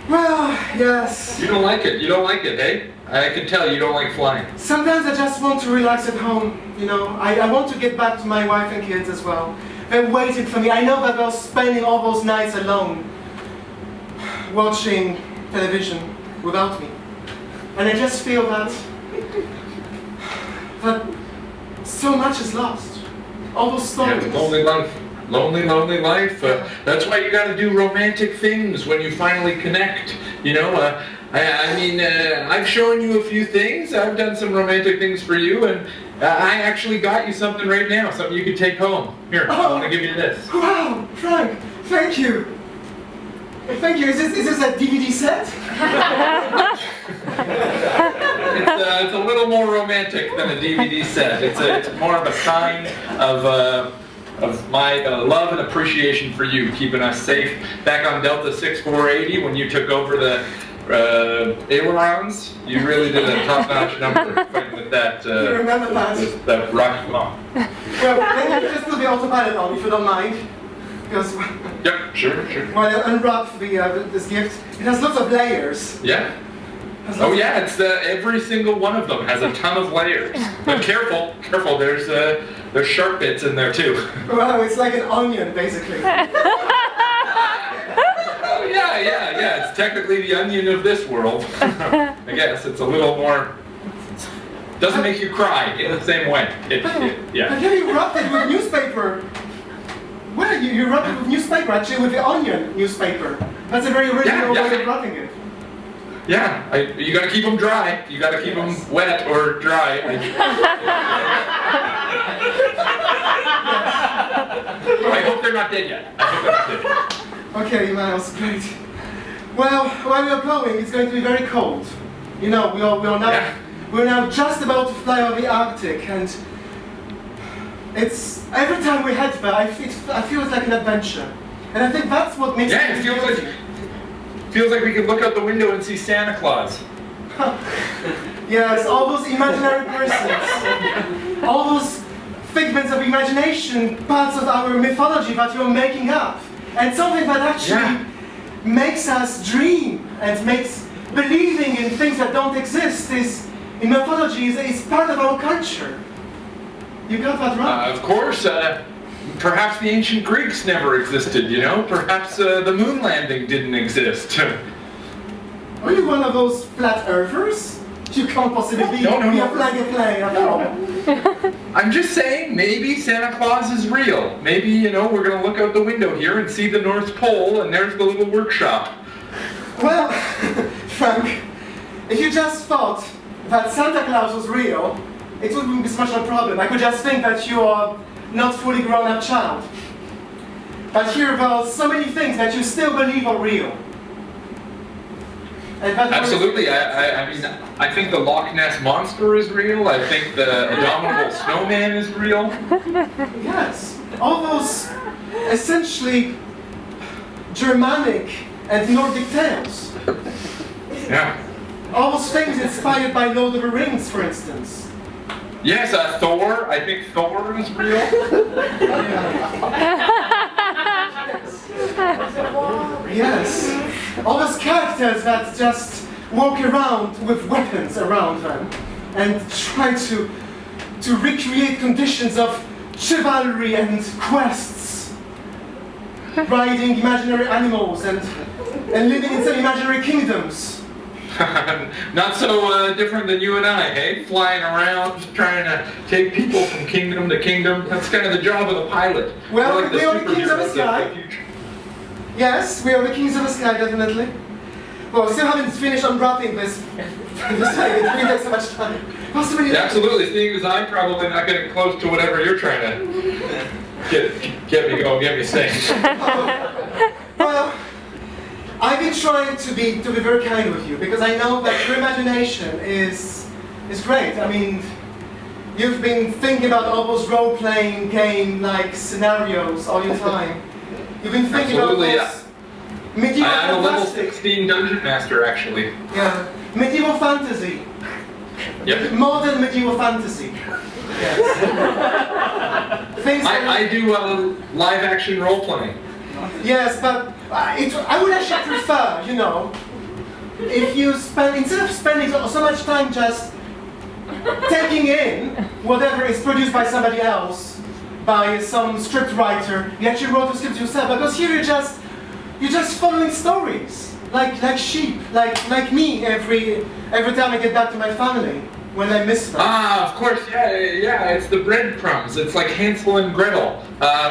Well, yes. You don't like it. You don't like it, eh? I can tell you don't like flying. Sometimes I just want to relax at home. You know, I want to get back to my wife and kids as well. They're waiting for me. I know that they're spending all those nights alone, watching television without me. And I just feel that so much is lost. all those stories. Yeah, lonely life. Lonely, lonely life. That's why you got to do romantic things when you finally connect. You know, I mean, I've shown you a few things. I've done some romantic things for you, and I actually got you something right now, something you could take home. Here, I want to give you this. Wow, Frank, thank you. Thank you. Is this a DVD set? It's a little more romantic than a DVD set. It's more of a sign of my love and appreciation for you, keeping us safe back on Delta 6480 when you took over the ailerons. You really did a top-notch number with that. You remember that? That rocket launch. Well, then you just put the autopilot on, if you don't mind. Because yep, sure. when I unwrap this gift, it has lots of layers. Yeah. Oh yeah, it's every single one of them has a ton of layers. But careful, there's sharp bits in there too. Well, it's like an onion, basically. Oh yeah, it's technically the onion of this world. I guess it's a little more, doesn't make you cry in the same way. Yeah. But you wrapped it with newspaper. Well, you wrapped it with newspaper, actually with the onion newspaper. That's a very original way of wrapping it. Yeah, you gotta keep them dry. You gotta keep them wet or dry. I hope they're not dead yet. Okay, Miles, great. Well, while we are going, it's going to be very cold. You know, we're now just about to fly over the Arctic, and it's every time we head there, I feel it's like an adventure, and I think that's what makes it feels like we can look out the window and see Santa Claus. Yes, all those imaginary persons, all those figments of imagination, parts of our mythology that you're making up, and something that actually makes us dream and makes believing in things that don't exist in mythology is part of our culture. You got that right. Of course. Perhaps the ancient Greeks never existed, you know? Perhaps the moon landing didn't exist. Are you one of those flat earthers? You can't possibly be a plane at all. I'm just saying, maybe Santa Claus is real. Maybe, you know, we're going to look out the window here and see the North Pole, and there's the little workshop. Well, Frank, if you just thought that Santa Claus was real, it wouldn't be so much a problem. I could just think that you are not fully grown-up child. But here are so many things that you still believe are real. Absolutely. I mean, I think the Loch Ness Monster is real. I think the abominable snowman is real. Yes. All those essentially Germanic and Nordic tales. Yeah. All those things inspired by Lord of the Rings, for instance. Yes, Thor. I think Thor is real. Yes. All those characters that just walk around with weapons around them and try to recreate conditions of chivalry and quests, riding imaginary animals and living in some imaginary kingdoms. Not so different than you and I, hey? Flying around, trying to take people from kingdom to kingdom. That's kind of the job of the pilot. Well, like we are the kings of the sky. Yes, we are the kings of the sky, definitely. Well, we still haven't finished unwrapping this thing. It really takes so much time. Possibly. Yeah, absolutely. Seeing as I'm probably not getting close to whatever you're trying to get me going, get me safe. Well, I've been trying to be very kind with you because I know that your imagination is great. I mean, you've been thinking about all those role-playing game-like scenarios all your time. You've been thinking about those medieval I'm a level 16 dungeon master, actually. Yeah, medieval fantasy. Yep. Modern medieval fantasy. Yes. I do live-action role-playing. Yes, but I would actually prefer, you know, if you instead of spending so much time just taking in whatever is produced by somebody else, by some script writer, you actually wrote the script yourself. Because here you're just following stories, like sheep, like me every time I get back to my family. when I miss them. Ah, of course, yeah, it's the breadcrumbs. It's like Hansel and Gretel.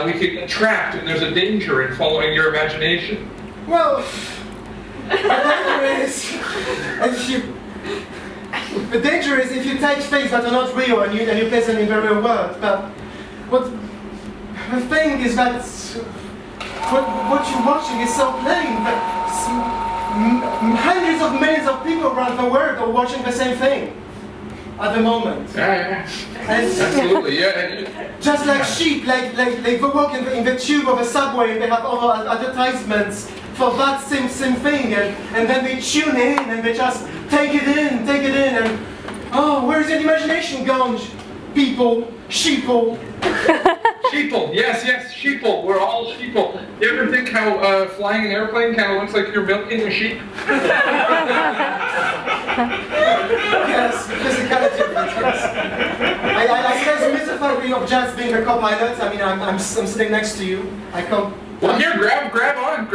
We could get trapped, and there's a danger in following your imagination. Well, the danger is if you take things that are not real and you place them in the real world. But the thing is that what you're watching is so plain that hundreds of millions of people around the world are watching the same thing at the moment. Yeah. Absolutely, yeah. Just like sheep, like they walk in the tube of a subway and they have all advertisements for that same thing, and then they tune in and they just take it in, and oh, where's your imagination gone, people, sheeple? Sheeple, yes, sheeple. We're all sheeple. You ever think how flying an airplane kind of looks like you're milking a sheep? Yes, physicality of it, yes. I guess the metaphor of just being a co-pilot. I mean, I'm sitting next to you. I come. Well, here, grab on.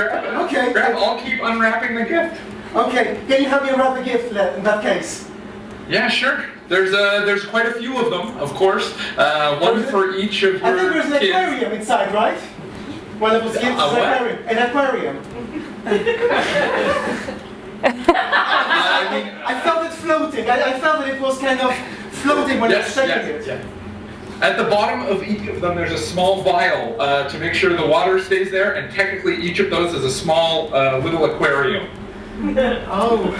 Okay. Grab. I'll keep unwrapping the gift. Okay. Can you help me unwrap the gift in that case? Yeah, sure. There's quite a few of them, of course. One for each of your I think there's an kids. aquarium inside, right? One of those gifts is an aquarium. I felt it floating. I felt that it was kind of floating when I was shaking it. Yeah. At the bottom of each of them, there's a small vial to make sure the water stays there, and technically each of those is a small little aquarium. Oh.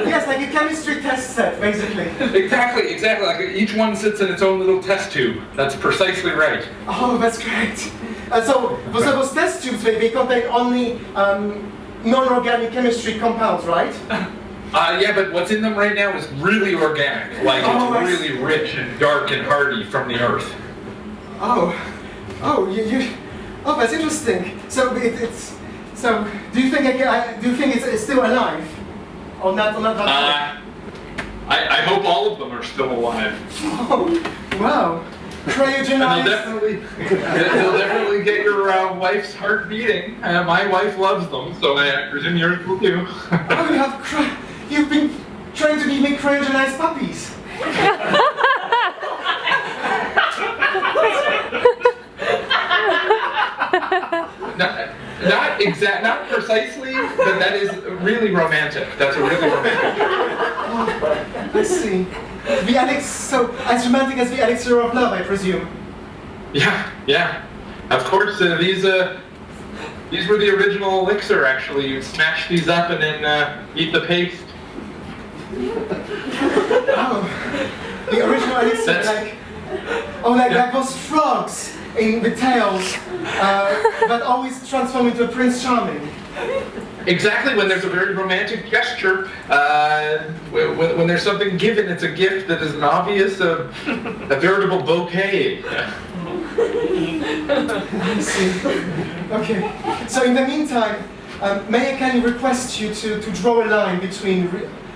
Yes, like a chemistry test set, basically. Exactly. Like each one sits in its own little test tube. That's precisely right. Oh, that's great. So those test tubes, they contain only non-organic chemistry compounds, right? Yeah, but what's in them right now is really organic. Like it's really rich and dark and hardy from the earth. Oh, that's interesting. So So do you think it's still alive? Or not? I hope all of them are still alive. Oh, wow. Cryogenized. They'll definitely get your wife's heart beating. My wife loves them, so I presume yours will too. Oh, you've been trying to give me cryogenized puppies. Not precisely, but that is really romantic. That's a really romantic joke. Oh, I see. So as romantic as the elixir of love, I presume. Yeah. Of course, these were the original elixir. Actually, you smash these up and then eat the paste. Oh, the original elixir, like those frogs in the tales that always transform into a Prince Charming. Exactly, when there's a very romantic gesture, when there's something given, it's a gift that is an obvious, a veritable bouquet. I see. Okay, so in the meantime, may I kindly request you to draw a line between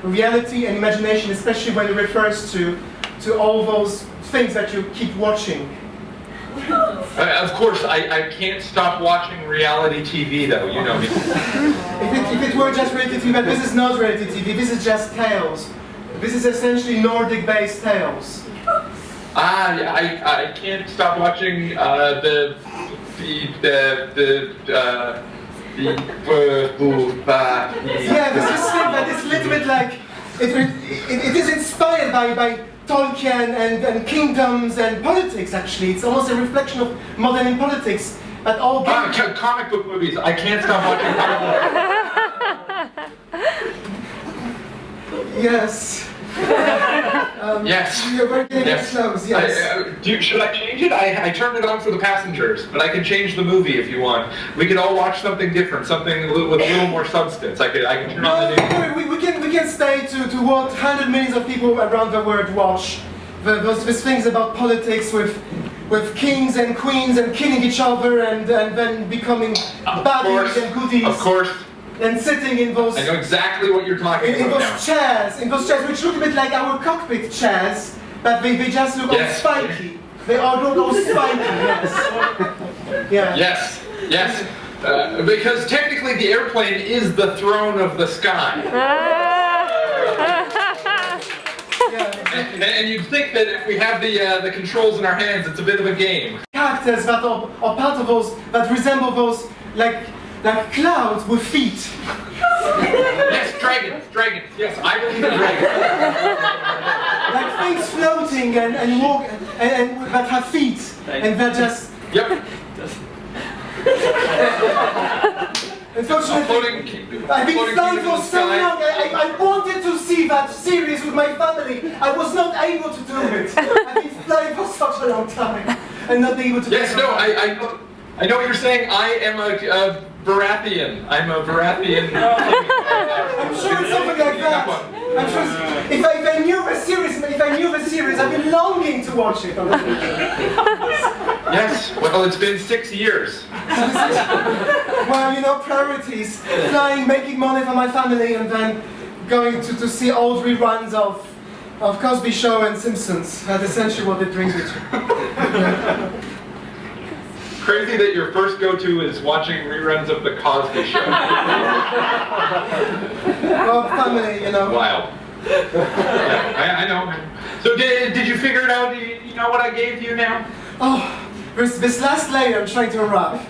reality and imagination, especially when it refers to all those things that you keep watching. Of course, I can't stop watching reality TV, though. You know me. If it were just reality TV, but this is not reality TV. This is just tales. This is essentially Nordic-based tales. I can't stop watching yeah, this is thing that is a little bit like it is inspired by Tolkien and kingdoms and politics, actually. It's almost a reflection of modern politics. But all comic book movies. I can't stop watching comic books. Yes. Yes. You're very close, yes. Should I change it? I turned it on for the passengers, but I can change the movie if you want. We could all watch something different, something with a little more substance. I can turn on the news. We can stay to what 100 millions of people around the world watch. Those things about politics with kings and queens and killing each other and then becoming baddies and goodies. Of course. And sitting in those... I know exactly what you're talking about now. In those chairs, which look a bit like our cockpit chairs, but they just look all spiky. They all look all spiky, yes. Yes. Because technically the airplane is the throne of the sky. And you'd think that if we have the controls in our hands, it's a bit of a game. Characters that are part of those, that resemble those, like clouds with feet. Yes, dragons. Yes, I believe in dragons. Like things floating and walk and that have feet and that just. Yep. Unfortunately, I've been flying for so long. I wanted to see that series with my family. I was not able to do it. I've been flying for such a long time and not able to. Yes, no, I know what you're saying. I am a Varathian. I'm a Varathian. I'm sure it's something like that. I'm sure if I knew the series, I've been longing to watch it. Yes. Well, it's been 6 years. Well, you know, priorities. Flying, making money for my family, and then going to see old reruns of Cosby Show and Simpsons. That's essentially what it brings me to. Crazy that your first go-to is watching reruns of The Cosby Show. Well, family, you know. Wild. Yeah, I know. So did you figure it out? You know what I gave you now? Oh, this last layer I'm trying to unwrap.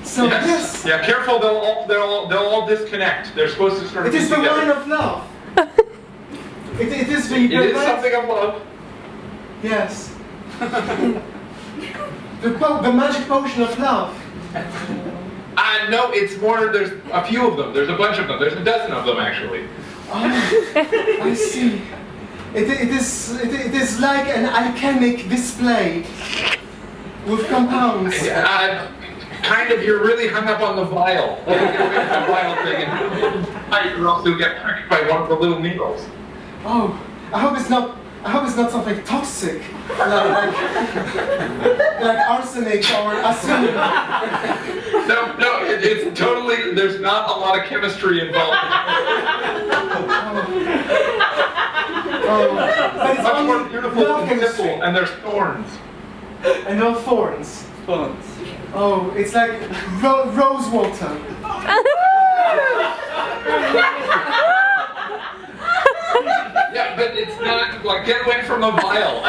So yes. Yeah, careful. They'll all disconnect. They're supposed to sort of. It is the together. wine of love. It is the. It is something of love. Yes. The magic potion of love. No, it's more. There's a few of them. There's a bunch of them. There's a dozen of them actually. Oh, I see. It is like an alchemic display with compounds. Kind of. You're really hung up on the vial. Get away from the vial thing, and or else you'll get pricked by one of the little needles. Oh, I hope it's not something toxic, like arsenic or arsenic. No, it's totally. There's not a lot of chemistry involved. But it's much more beautiful and simple, and there's thorns. And no thorns. Thorns. Oh, it's like rose water. Yeah, but it's not like get away from the vial.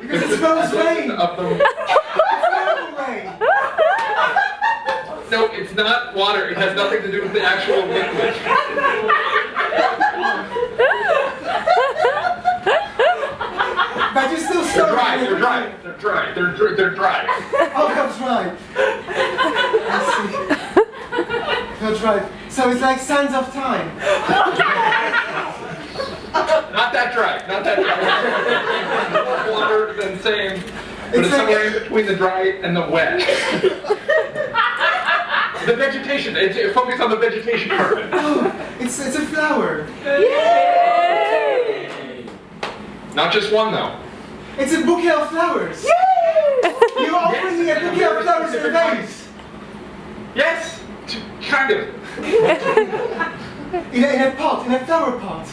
Because it's rose rain. No, it's not water. It has nothing to do with the actual liquid. But you still They're dry. They're dry. Oh, that's right. I see. That's right. So it's like sands of time. Not that dry. More water than same. But it's somewhere in between the dry and the wet. The vegetation. Focus on the vegetation part of it. Oh, it's a flower. Yay! Not just one though. It's a bouquet of flowers. You're offering me a bouquet of flowers in a vase. Yes, kind of. In a pot, in a flower pot.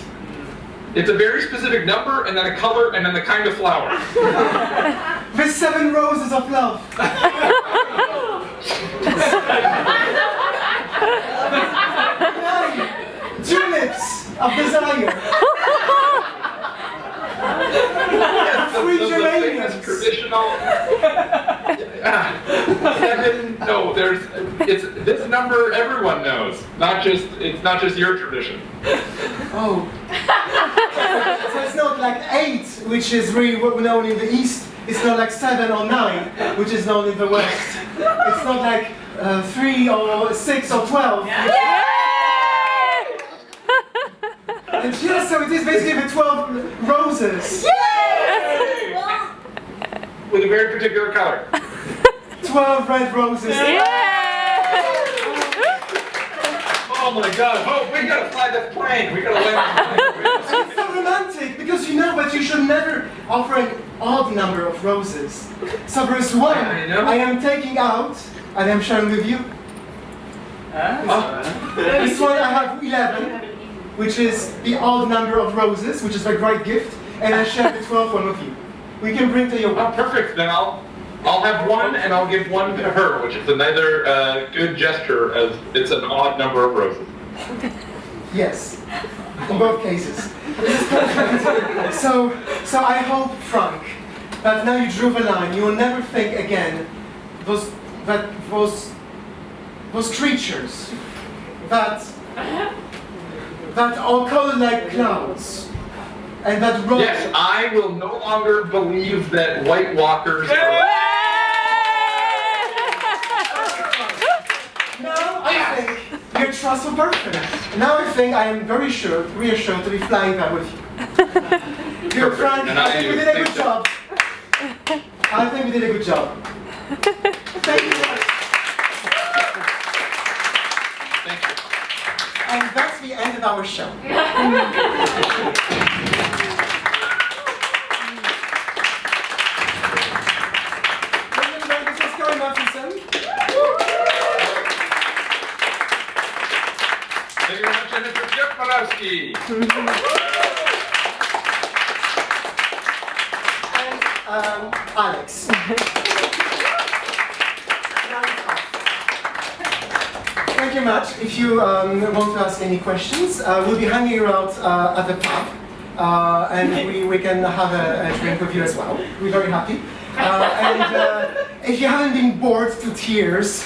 It's a very specific number, and then a color, and then the kind of flower. The 7 roses of love. 9 tulips of desire. 3 geraniums. Traditional. 7. No, it's this number everyone knows. It's not just your tradition. Oh. So it's not like 8, which is really known in the East. It's not like 7 or 9, which is known in the West. It's not like 3 or 6 or 12. And yes, so it is basically the 12 roses. With a very particular color. 12 red roses. Oh my God! Oh, we gotta fly this plane. We gotta land. It's so romantic because you know that you should never offer an odd number of roses. So verse 1, I am taking out, and I'm sharing with you. This one I have 11, which is the odd number of roses, which is a great gift, and I share the 12th one with you. We can bring to your Oh, perfect. Then I'll have one, and I'll give one to her, which is another good gesture, as it's an odd number of roses. Yes. in both cases. This is perfect. So I hope, Frank, that now you drew the line, you will never think again those creatures that are colored like clouds and that run. Yes, I will no longer believe that White Walkers are... Now I think your trust will perfect. Now I think I am very reassured to be flying there with you. Dear Frank, I think we did a good job. I think we did a good job. Thank you very much. Thank you. And that's the end of our show. Thank you very much, Jennifer Jepmanowski. And Alex. Thank you much. If you want to ask any questions, we'll be hanging out at the pub, and we can have a drink with you as well. We're very happy. And if you haven't been bored to tears,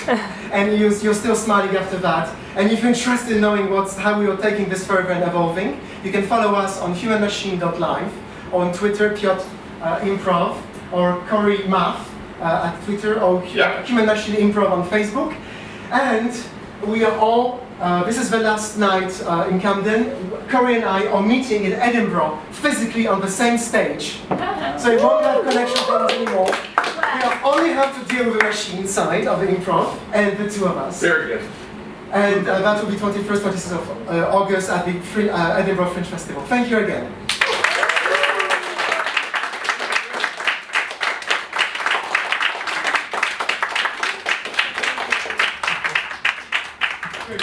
and you're still smiling after that, and if you're interested in knowing how we are taking this further and evolving, you can follow us on HumanMachine.live, on Twitter, Piotr Improv, or Corey Math at Twitter, or Human Machine Improv on Facebook. And we are all, this is the last night in Camden. Corey and I are meeting in Edinburgh, physically on the same stage. So you won't have connection problems anymore. We only have to deal with the machine side of the improv, and the two of us. Very good. And that will be 21st, 26th of August at the Edinburgh Fringe Festival. Thank you again. Good.